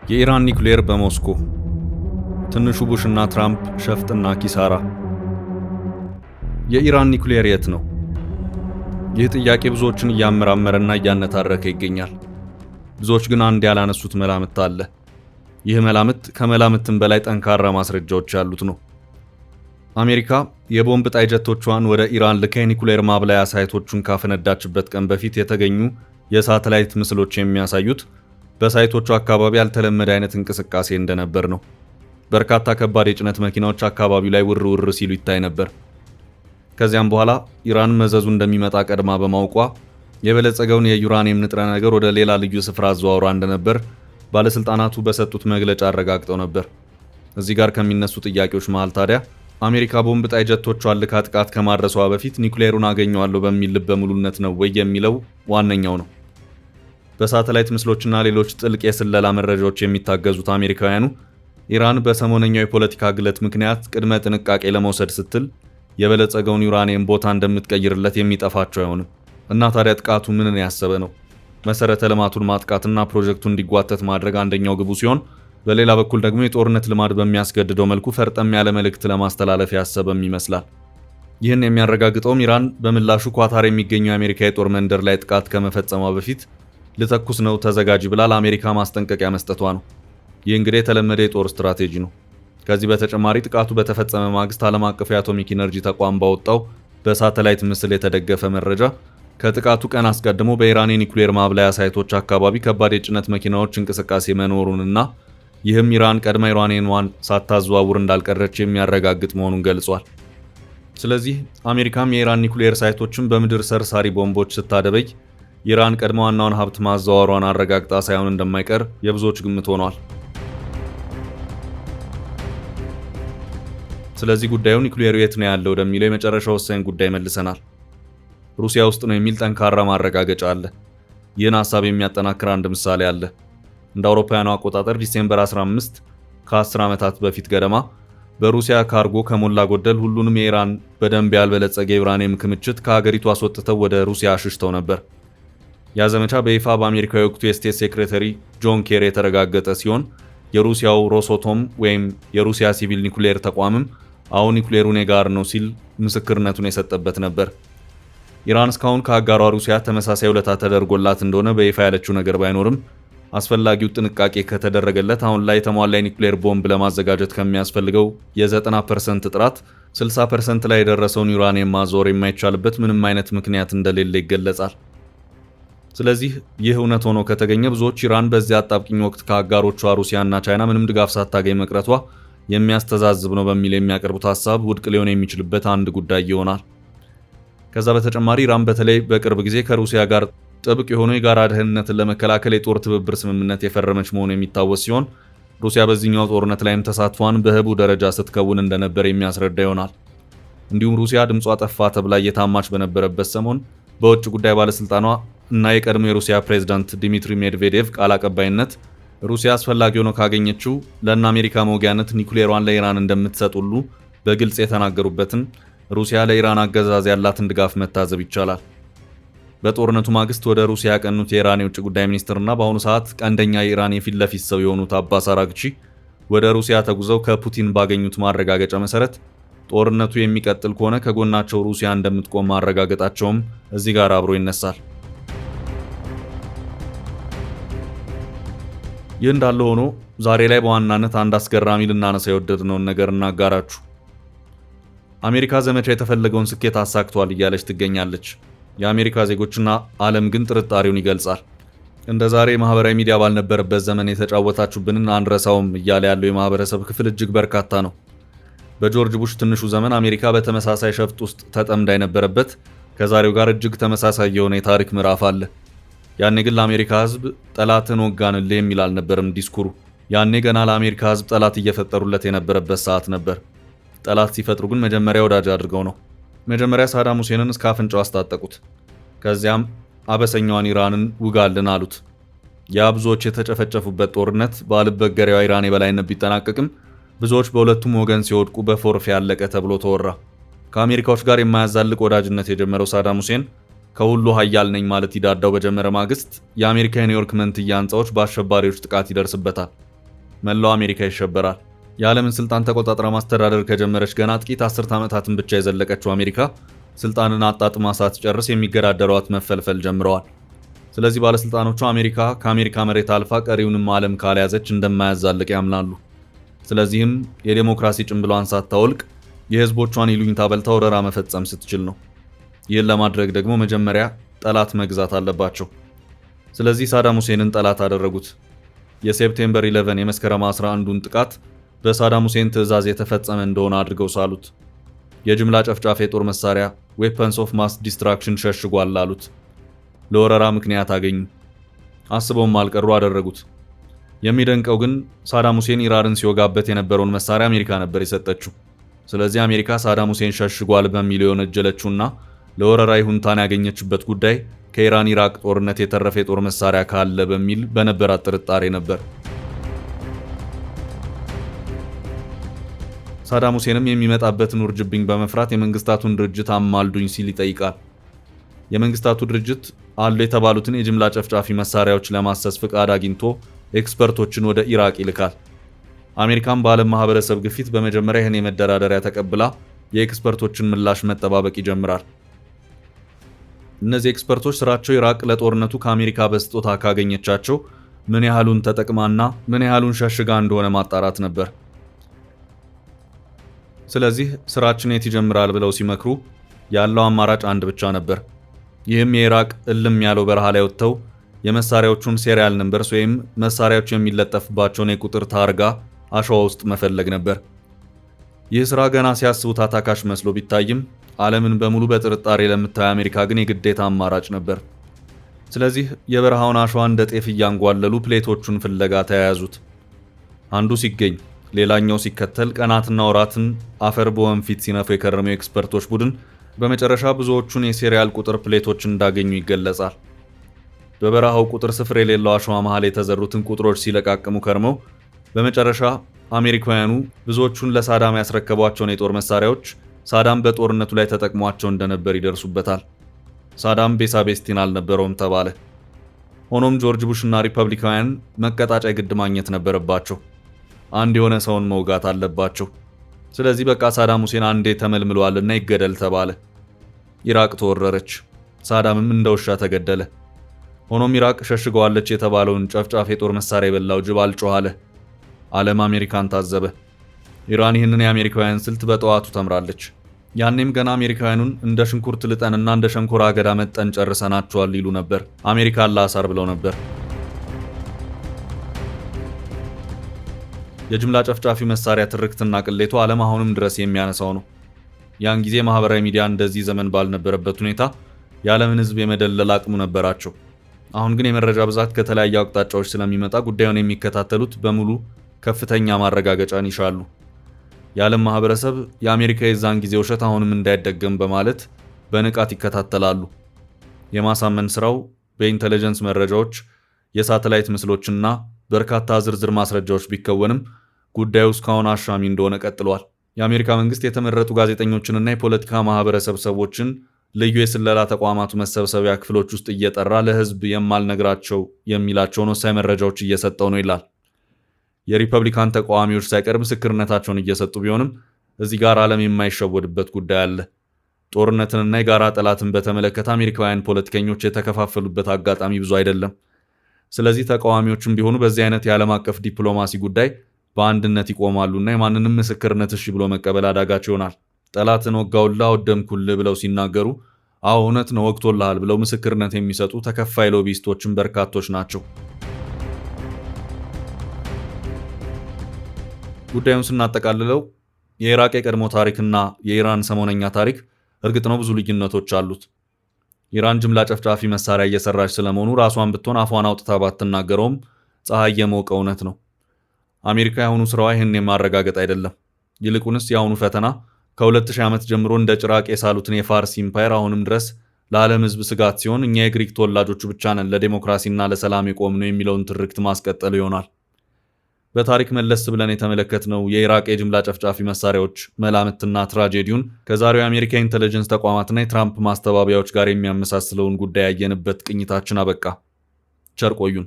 የኢራን ኒውክሌር በሞስኮ ትንሹ ቡሽና ትራምፕ ሸፍጥና ኪሳራ። የኢራን ኒውክሌር የት ነው? ይህ ጥያቄ ብዙዎችን እያመራመረና እያነታረከ ይገኛል። ብዙዎች ግን አንድ ያላነሱት መላምት አለ። ይህ መላምት ከመላምትም በላይ ጠንካራ ማስረጃዎች ያሉት ነው። አሜሪካ የቦምብ ጣይ ጀቶቿን ወደ ኢራን ልካ የኒውክሌር ማብላያ ሳይቶቹን ካፈነዳችበት ቀን በፊት የተገኙ የሳተላይት ምስሎች የሚያሳዩት በሳይቶቹ አካባቢ ያልተለመደ አይነት እንቅስቃሴ እንደነበር ነው። በርካታ ከባድ የጭነት መኪናዎች አካባቢው ላይ ውር ውር ሲሉ ይታይ ነበር። ከዚያም በኋላ ኢራን መዘዙ እንደሚመጣ ቀድማ በማውቋ የበለጸገውን የዩራኒየም ንጥረ ነገር ወደ ሌላ ልዩ ስፍራ አዘዋውራ እንደነበር ባለስልጣናቱ በሰጡት መግለጫ አረጋግጠው ነበር። እዚህ ጋር ከሚነሱ ጥያቄዎች መሃል ታዲያ አሜሪካ ቦምብ ጣይ ጀቶቿን ልካ ጥቃት ከማድረሷ በፊት ኒውክሌሩን አገኘዋለሁ በሚል ልበ ሙሉነት ነው ወይ የሚለው ዋነኛው ነው። በሳተላይት ምስሎችና ሌሎች ጥልቅ የስለላ መረጃዎች የሚታገዙት አሜሪካውያኑ ኢራን በሰሞነኛው የፖለቲካ ግለት ምክንያት ቅድመ ጥንቃቄ ለመውሰድ ስትል የበለጸገውን ዩራኒየም ቦታ እንደምትቀይርለት የሚጠፋቸው አይሆንም። እና ታዲያ ጥቃቱ ምንን ያሰበ ነው? መሰረተ ልማቱን ማጥቃትና ፕሮጀክቱ እንዲጓተት ማድረግ አንደኛው ግቡ ሲሆን፣ በሌላ በኩል ደግሞ የጦርነት ልማድ በሚያስገድደው መልኩ ፈርጠም ያለ መልእክት ለማስተላለፍ ያሰበም ይመስላል። ይህን የሚያረጋግጠውም ኢራን በምላሹ ኳታር የሚገኘው የአሜሪካ የጦር መንደር ላይ ጥቃት ከመፈጸሟ በፊት ልተኩስ ነው ተዘጋጅ ብላ ለአሜሪካ ማስጠንቀቂያ መስጠቷ ነው። ይህ እንግዲህ የተለመደ የጦር ስትራቴጂ ነው። ከዚህ በተጨማሪ ጥቃቱ በተፈጸመ ማግስት ዓለም አቀፉ የአቶሚክ ኢነርጂ ተቋም ባወጣው በሳተላይት ምስል የተደገፈ መረጃ ከጥቃቱ ቀን አስቀድሞ በኢራን የኒውክሌር ማብላያ ሳይቶች አካባቢ ከባድ የጭነት መኪናዎች እንቅስቃሴ መኖሩንና ይህም ኢራን ቀድማ ዩራኒየሟን ሳታዘዋውር እንዳልቀረች የሚያረጋግጥ መሆኑን ገልጿል። ስለዚህ አሜሪካም የኢራን ኒውክሌር ሳይቶችን በምድር ሰርሳሪ ቦምቦች ስታደበይ ኢራን ቀድማ ዋናውን ሀብት ማዘዋወሯን አረጋግጣ ሳይሆን እንደማይቀር የብዙዎች ግምት ሆኗል። ስለዚህ ጉዳዩ ኒውክሌሩ የት ነው ያለው ወደሚለው የመጨረሻ ወሳኝ ጉዳይ መልሰናል። ሩሲያ ውስጥ ነው የሚል ጠንካራ ማረጋገጫ አለ። ይህን ሐሳብ የሚያጠናክር አንድ ምሳሌ አለ። እንደ አውሮፓውያኑ አቆጣጠር ዲሴምበር 15 ከ10 ዓመታት በፊት ገደማ በሩሲያ ካርጎ ከሞላ ጎደል ሁሉንም የኢራን በደንብ ያልበለጸገ ዩራኒየም ክምችት ከሀገሪቱ አስወጥተው ወደ ሩሲያ አሽሽተው ነበር። ያ ዘመቻ በይፋ በአሜሪካ የወቅቱ የስቴት ሴክሬታሪ ጆን ኬሪ የተረጋገጠ ሲሆን የሩሲያው ሮሶቶም ወይም የሩሲያ ሲቪል ኒውክሌር ተቋምም አሁን ኒውክሌሩ እኔ ጋር ነው ሲል ምስክርነቱን የሰጠበት ነበር። ኢራን እስካሁን ከአጋሯ ሩሲያ ተመሳሳይ ውለታ ተደርጎላት እንደሆነ በይፋ ያለችው ነገር ባይኖርም አስፈላጊው ጥንቃቄ ከተደረገለት አሁን ላይ የተሟላ የኒውክሌር ቦምብ ለማዘጋጀት ከሚያስፈልገው የ90% ጥራት 60% ላይ የደረሰውን ዩራኒየም ማዞር የማይቻልበት ምንም አይነት ምክንያት እንደሌለ ይገለጻል። ስለዚህ ይህ እውነት ሆኖ ከተገኘ ብዙዎች ኢራን በዚያ አጣብቂኝ ወቅት ከአጋሮቿ ሩሲያና ቻይና ምንም ድጋፍ ሳታገኝ መቅረቷ የሚያስተዛዝብ ነው በሚል የሚያቀርቡት ሐሳብ ውድቅ ሊሆን የሚችልበት አንድ ጉዳይ ይሆናል። ከዛ በተጨማሪ ኢራን በተለይ በቅርብ ጊዜ ከሩሲያ ጋር ጥብቅ የሆኑ የጋራ ደህንነትን ለመከላከል የጦር ትብብር ስምምነት የፈረመች መሆኑ የሚታወስ ሲሆን ሩሲያ በዚህኛው ጦርነት ላይም ተሳትፏን በህቡ ደረጃ ስትከውን እንደነበር የሚያስረዳ ይሆናል። እንዲሁም ሩሲያ ድምጿ ጠፋ ተብላ እየታማች በነበረበት ሰሞን በውጭ ጉዳይ ባለስልጣኗ እና የቀድሞ የሩሲያ ፕሬዝዳንት ዲሚትሪ ሜድቬዴቭ ቃል አቀባይነት ሩሲያ አስፈላጊ ሆኖ ካገኘችው ለእነ አሜሪካ መውጊያነት ኒውክሌሯን ለኢራን እንደምትሰጥ ሁሉ በግልጽ የተናገሩበትን ሩሲያ ለኢራን አገዛዝ ያላትን ድጋፍ መታዘብ ይቻላል። በጦርነቱ ማግስት ወደ ሩሲያ ያቀኑት የኢራን የውጭ ጉዳይ ሚኒስትርና በአሁኑ ሰዓት ቀንደኛ የኢራን የፊት ለፊት ሰው የሆኑት አባስ አራግቺ ወደ ሩሲያ ተጉዘው ከፑቲን ባገኙት ማረጋገጫ መሰረት ጦርነቱ የሚቀጥል ከሆነ ከጎናቸው ሩሲያ እንደምትቆም ማረጋገጣቸውም እዚህ ጋር አብሮ ይነሳል። ይህ እንዳለ ሆኖ ዛሬ ላይ በዋናነት አንድ አስገራሚ ልናነሳ የወደድነውን ነገር እናጋራችሁ። አሜሪካ ዘመቻ የተፈለገውን ስኬት አሳክቷል እያለች ትገኛለች። የአሜሪካ ዜጎችና ዓለም ግን ጥርጣሬውን ይገልጻል። እንደ ዛሬ ማህበራዊ ሚዲያ ባልነበረበት ዘመን የተጫወታችሁብንን አንረሳውም እያለ ያለው የማህበረሰብ ክፍል እጅግ በርካታ ነው። በጆርጅ ቡሽ ትንሹ ዘመን አሜሪካ በተመሳሳይ ሸፍጥ ውስጥ ተጠምዳ የነበረበት ከዛሬው ጋር እጅግ ተመሳሳይ የሆነ የታሪክ ምዕራፍ አለ። ያኔ ግን ለአሜሪካ ሕዝብ ጠላትን ወጋንልህ የሚል አልነበረም ዲስኩሩ። ያኔ ገና ለአሜሪካ ሕዝብ ጠላት እየፈጠሩለት የነበረበት ሰዓት ነበር። ጠላት ሲፈጥሩ ግን መጀመሪያ ወዳጅ አድርገው ነው። መጀመሪያ ሳዳም ሁሴንን እስከ አፍንጫው አስታጠቁት። ከዚያም አበሰኛዋን ኢራንን ውጋልን አሉት። ያ ብዙዎች የተጨፈጨፉበት ጦርነት ባልበገሬዋ ኢራን የበላይነት ቢጠናቀቅም ብዙዎች በሁለቱም ወገን ሲወድቁ በፎርፌ ያለቀ ተብሎ ተወራ። ከአሜሪካዎች ጋር የማያዛልቅ ወዳጅነት የጀመረው ሳዳም ሁሴን ከሁሉ ኃያል ነኝ ማለት ይዳዳው በጀመረ ማግስት የአሜሪካ የኒውዮርክ መንትያ ህንጻዎች በአሸባሪዎች ጥቃት ይደርስበታል። መላው አሜሪካ ይሸበራል። የዓለምን ስልጣን ተቆጣጥራ ማስተዳደር ከጀመረች ገና ጥቂት አስርት ዓመታትን ብቻ የዘለቀችው አሜሪካ ስልጣንን አጣጥማ ሳትጨርስ የሚገዳደሯት መፈልፈል ጀምረዋል። ስለዚህ ባለስልጣኖቹ አሜሪካ ከአሜሪካ መሬት አልፋ ቀሪውንም ዓለም ካልያዘች እንደማያዛልቅ ያምናሉ። ስለዚህም የዴሞክራሲ ጭንብሏን ሳታወልቅ የህዝቦቿን ይሉኝታ በልታ ወረራ መፈጸም ስትችል ነው። ይህን ለማድረግ ደግሞ መጀመሪያ ጠላት መግዛት አለባቸው። ስለዚህ ሳዳም ሁሴንን ጠላት አደረጉት። የሴፕቴምበር 11 የመስከረም 11ን ጥቃት በሳዳም ሁሴን ትዕዛዝ የተፈጸመ እንደሆነ አድርገው ሳሉት። የጅምላ ጨፍጫፍ የጦር መሳሪያ ዌፐንስ ኦፍ ማስ ዲስትራክሽን ሸሽጓል አሉት። ለወረራ ምክንያት አገኙ። አስበውም አልቀሩ አደረጉት። የሚደንቀው ግን ሳዳም ሁሴን ኢራንን ሲወጋበት የነበረውን መሳሪያ አሜሪካ ነበር የሰጠችው። ስለዚህ አሜሪካ ሳዳም ሁሴን ሸሽጓል በሚል የወነጀለችውና ለወረራ ይሁንታን ያገኘችበት ጉዳይ ከኢራን ኢራቅ ጦርነት የተረፈ የጦር መሳሪያ ካለ በሚል በነበራት ጥርጣሬ ነበር። ሳዳም ሁሴንም የሚመጣበትን ውርጅብኝ በመፍራት የመንግስታቱን ድርጅት አማልዱኝ ሲል ይጠይቃል። የመንግስታቱ ድርጅት አሉ የተባሉትን የጅምላ ጨፍጫፊ መሳሪያዎች ለማሰስ ፍቃድ አግኝቶ ኤክስፐርቶችን ወደ ኢራቅ ይልካል። አሜሪካም በዓለም ማህበረሰብ ግፊት በመጀመሪያ ይህን የመደራደሪያ ተቀብላ የኤክስፐርቶችን ምላሽ መጠባበቅ ይጀምራል። እነዚህ ኤክስፐርቶች ስራቸው ኢራቅ ለጦርነቱ ከአሜሪካ በስጦታ ካገኘቻቸው ምን ያህሉን ተጠቅማና ምን ያህሉን ሸሽጋ እንደሆነ ማጣራት ነበር። ስለዚህ ስራችን የት ይጀምራል ብለው ሲመክሩ ያለው አማራጭ አንድ ብቻ ነበር። ይህም የኢራቅ እልም ያለው በረሃ ላይ ወጥተው የመሳሪያዎቹን ሴሪያል ነምበርስ ወይም መሳሪያዎቹ የሚለጠፍባቸውን የቁጥር ታርጋ አሸዋ ውስጥ መፈለግ ነበር። ይህ ስራ ገና ሲያስቡት አታካሽ መስሎ ቢታይም ዓለምን በሙሉ በጥርጣሬ ለምታየው አሜሪካ ግን የግዴታ አማራጭ ነበር። ስለዚህ የበረሃውን አሸዋ እንደ ጤፍ እያንጓለሉ ፕሌቶቹን ፍለጋ ተያያዙት። አንዱ ሲገኝ ሌላኛው ሲከተል ቀናትና ወራትን አፈር በወንፊት ሲነፉ የከረመው ኤክስፐርቶች ቡድን በመጨረሻ ብዙዎቹን የሴሪያል ቁጥር ፕሌቶች እንዳገኙ ይገለጻል። በበረሃው ቁጥር ስፍር የሌለው አሸዋ መሃል የተዘሩትን ቁጥሮች ሲለቃቅሙ ከርመው በመጨረሻ አሜሪካውያኑ ብዙዎቹን ለሳዳም ያስረከቧቸውን የጦር መሳሪያዎች ሳዳም በጦርነቱ ላይ ተጠቅሟቸው እንደነበር ይደርሱበታል። ሳዳም ቤሳቤስቲን አልነበረውም ተባለ። ሆኖም ጆርጅ ቡሽ እና ሪፐብሊካውያን መቀጣጫ ግድ ማግኘት ነበረባቸው። አንድ የሆነ ሰውን መውጋት አለባቸው። ስለዚህ በቃ ሳዳም ሁሴን አንዴ ተመልምሏልና ይገደል ተባለ። ኢራቅ ተወረረች። ሳዳምም እንደ ውሻ ተገደለ። ሆኖም ኢራቅ ሸሽገዋለች የተባለውን ጨፍጫፍ የጦር መሳሪያ የበላው ጅብ አልጮህ አለ። ዓለም አሜሪካን ታዘበ። ኢራን ይህንን የአሜሪካውያን ስልት በጠዋቱ ተምራለች። ያኔም ገና አሜሪካውያኑን እንደ ሽንኩርት ልጠንና እንደ ሸንኮራ አገዳ መጠን ጨርሰናቸዋል ይሉ ነበር። አሜሪካን ላሳር ብለው ነበር። የጅምላ ጨፍጫፊ መሳሪያ ትርክትና ቅሌቱ ዓለም አሁንም ድረስ የሚያነሳው ነው። ያን ጊዜ ማህበራዊ ሚዲያ እንደዚህ ዘመን ባልነበረበት ሁኔታ የዓለምን ሕዝብ የመደለል አቅሙ ነበራቸው። አሁን ግን የመረጃ ብዛት ከተለያዩ አቅጣጫዎች ስለሚመጣ ጉዳዩን የሚከታተሉት በሙሉ ከፍተኛ ማረጋገጫን ይሻሉ። የዓለም ማህበረሰብ የአሜሪካ የዛን ጊዜ ውሸት አሁንም እንዳይደገም በማለት በንቃት ይከታተላሉ። የማሳመን ስራው በኢንተለጀንስ መረጃዎች፣ የሳተላይት ምስሎችና በርካታ ዝርዝር ማስረጃዎች ቢከወንም ጉዳዩ እስካሁን አሻሚ እንደሆነ ቀጥሏል። የአሜሪካ መንግስት የተመረጡ ጋዜጠኞችንና የፖለቲካ ማህበረሰብ ሰዎችን ልዩ የስለላ ተቋማቱ መሰብሰቢያ ክፍሎች ውስጥ እየጠራ ለህዝብ የማልነግራቸው የሚላቸውን ወሳኝ መረጃዎች እየሰጠው ነው ይላል። የሪፐብሊካን ተቃዋሚዎች ሳይቀር ምስክርነታቸውን እየሰጡ ቢሆንም እዚህ ጋር ዓለም የማይሸወድበት ጉዳይ አለ። ጦርነትንና የጋራ ጠላትን በተመለከተ አሜሪካውያን ፖለቲከኞች የተከፋፈሉበት አጋጣሚ ብዙ አይደለም። ስለዚህ ተቃዋሚዎችም ቢሆኑ በዚህ አይነት የዓለም አቀፍ ዲፕሎማሲ ጉዳይ በአንድነት ይቆማሉና የማንንም ምስክርነት እሺ ብሎ መቀበል አዳጋች ይሆናል። ጠላትን ወጋውልህ አወደምኩልህ ብለው ሲናገሩ አዎ እውነት ነው ወግቶልሃል ብለው ምስክርነት የሚሰጡ ተከፋይ ሎቢስቶችም በርካቶች ናቸው። ጉዳዩን ስናጠቃልለው የኢራቅ የቀድሞ ታሪክና የኢራን ሰሞነኛ ታሪክ እርግጥ ነው ብዙ ልዩነቶች አሉት። ኢራን ጅምላ ጨፍጫፊ መሳሪያ እየሰራች ስለመሆኑ ራሷን ብትሆን አፏን አውጥታ ባትናገረውም ፀሐይ የሞቀ እውነት ነው። አሜሪካ የአሁኑ ስራዋ ይህን የማረጋገጥ አይደለም። ይልቁንስ የአሁኑ ፈተና ከ2000 ዓመት ጀምሮ እንደ ጭራቅ የሳሉትን የፋርስ ኢምፓየር አሁንም ድረስ ለዓለም ሕዝብ ስጋት ሲሆን እኛ የግሪክ ተወላጆቹ ብቻ ነን ለዲሞክራሲና ለሰላም የቆምነው የሚለውን ትርክት ማስቀጠል ይሆናል። በታሪክ መለስ ብለን የተመለከትነው የኢራቅ የጅምላ ጨፍጫፊ መሳሪያዎች መላምትና ትራጀዲውን ከዛሬው የአሜሪካ ኢንተለጀንስ ተቋማትና የትራምፕ ማስተባበያዎች ጋር የሚያመሳስለውን ጉዳይ ያየንበት ቅኝታችን አበቃ። ቸር ቆዩን።